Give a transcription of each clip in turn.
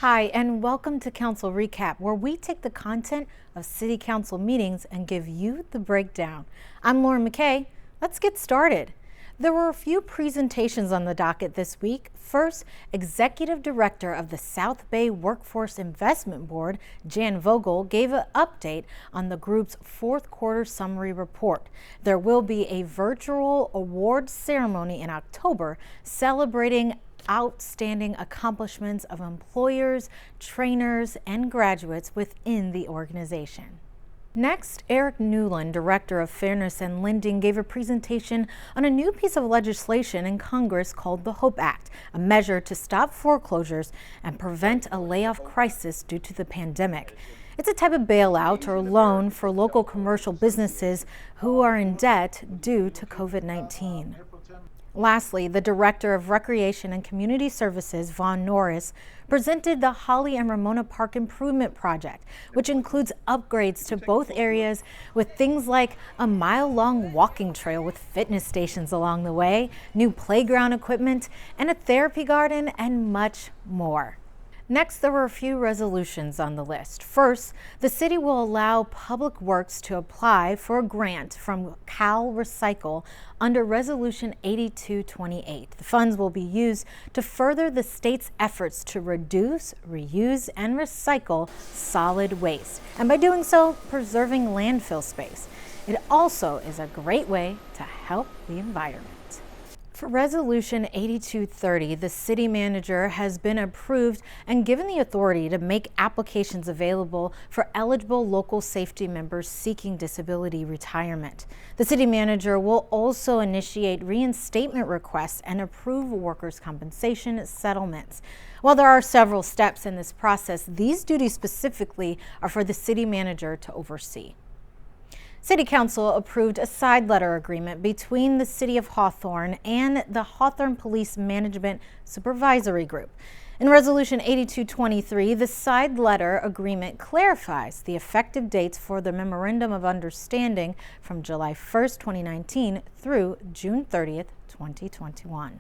Hi, and welcome to Council Recap, where we take the content of City Council meetings and give you the breakdown. I'm Lauren McCay. Let's get started. There were a few presentations on the docket this week. First, Executive Director of the South Bay Workforce Investment Board, Jan Vogel, gave an update on the group's fourth quarter summary report. There will be a virtual awards ceremony in October celebrating outstanding accomplishments of employers, trainers, and graduates within the organization. Next, Eric Newland, Director of Fairness and Lending, gave a presentation on a new piece of legislation in Congress called the HOPE Act, a measure to stop foreclosures and prevent a layoff crisis due to the pandemic. It's a type of bailout or loan for local commercial businesses who are in debt due to COVID-19. Lastly, the Director of Recreation and Community Services, Vaughn Norris, presented the Holly and Ramona Park Improvement Project, which includes upgrades to both areas with things like a mile-long walking trail with fitness stations along the way, new playground equipment, and a therapy garden, and much more. Next, there were a few resolutions on the list. First, the city will allow Public Works to apply for a grant from Cal Recycle under Resolution 8228. The funds will be used to further the state's efforts to reduce, reuse, and recycle solid waste, and by doing so, preserving landfill space. It also is a great way to help the environment. For Resolution 8230, the city manager has been approved and given the authority to make applications available for eligible local safety members seeking disability retirement. The city manager will also initiate reinstatement requests and approve workers' compensation settlements. While there are several steps in this process, these duties specifically are for the city manager to oversee. City Council approved a side letter agreement between the City of Hawthorne and the Hawthorne Police Management Supervisory Group. In Resolution 8223, the side letter agreement clarifies the effective dates for the Memorandum of Understanding from July 1st, 2019 through June 30th, 2021.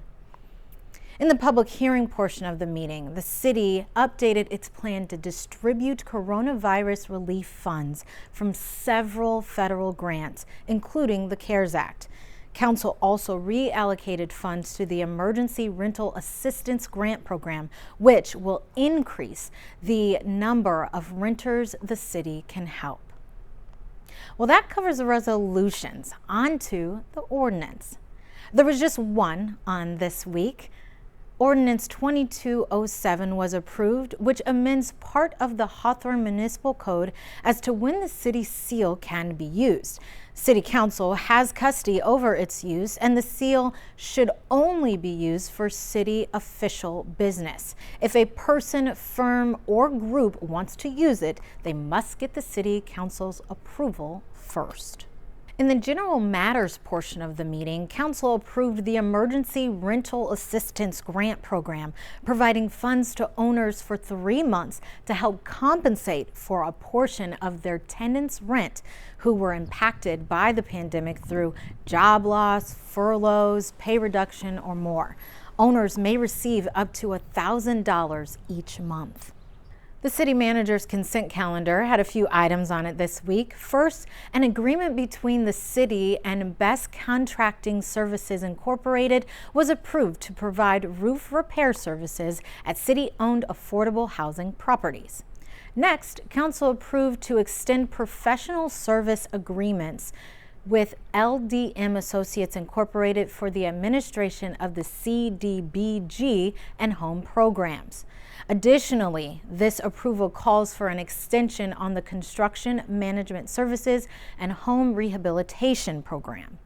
In the public hearing portion of the meeting, the city updated its plan to distribute coronavirus relief funds from several federal grants, including the CARES Act. Council also reallocated funds to the Emergency Rental Assistance Grant Program, which will increase the number of renters the city can help. Well, that covers the resolutions. On to the ordinance. There was just one on this week. Ordinance 2207 was approved, which amends part of the Hawthorne Municipal Code as to when the city seal can be used. City Council has custody over its use, and the seal should only be used for city official business. If a person, firm, or group wants to use it, they must get the City Council's approval first. In the general matters portion of the meeting, Council approved the Emergency Rental Assistance Grant Program, providing funds to owners for 3 months to help compensate for a portion of their tenants' rent who were impacted by the pandemic through job loss, furloughs, pay reduction, or more. Owners may receive up to $1,000 each month. The city manager's consent calendar had a few items on it this week. First, an agreement between the city and Best Contracting Services Incorporated was approved to provide roof repair services at city-owned affordable housing properties. Next, Council approved to extend professional service agreements with LDM Associates Incorporated for the administration of the CDBG and home programs. Additionally, this approval calls for an extension on the Construction Management Services and Home Rehabilitation Program.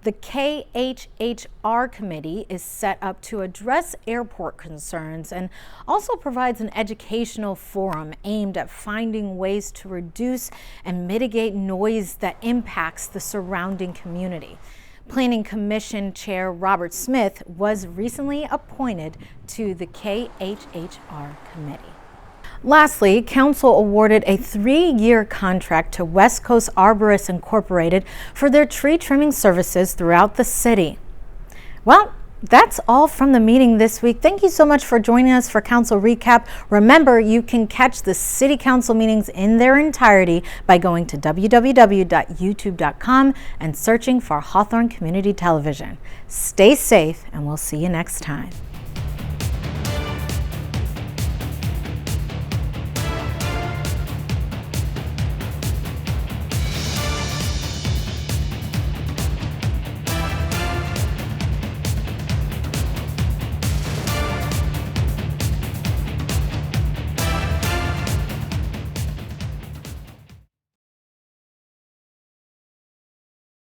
The KHHR Committee is set up to address airport concerns and also provides an educational forum aimed at finding ways to reduce and mitigate noise that impacts the surrounding community. Planning Commission Chair Robert Smith was recently appointed to the KHHR Committee. Lastly, Council awarded a 3-year contract to West Coast Arborists Incorporated for their tree trimming services throughout the city. Well, That's all from the meeting this week. Thank you so much for joining us for Council Recap. Remember, you can catch the City Council meetings in their entirety by going to www.youtube.com and searching for Hawthorne Community Television. Stay safe, and we'll see you next time.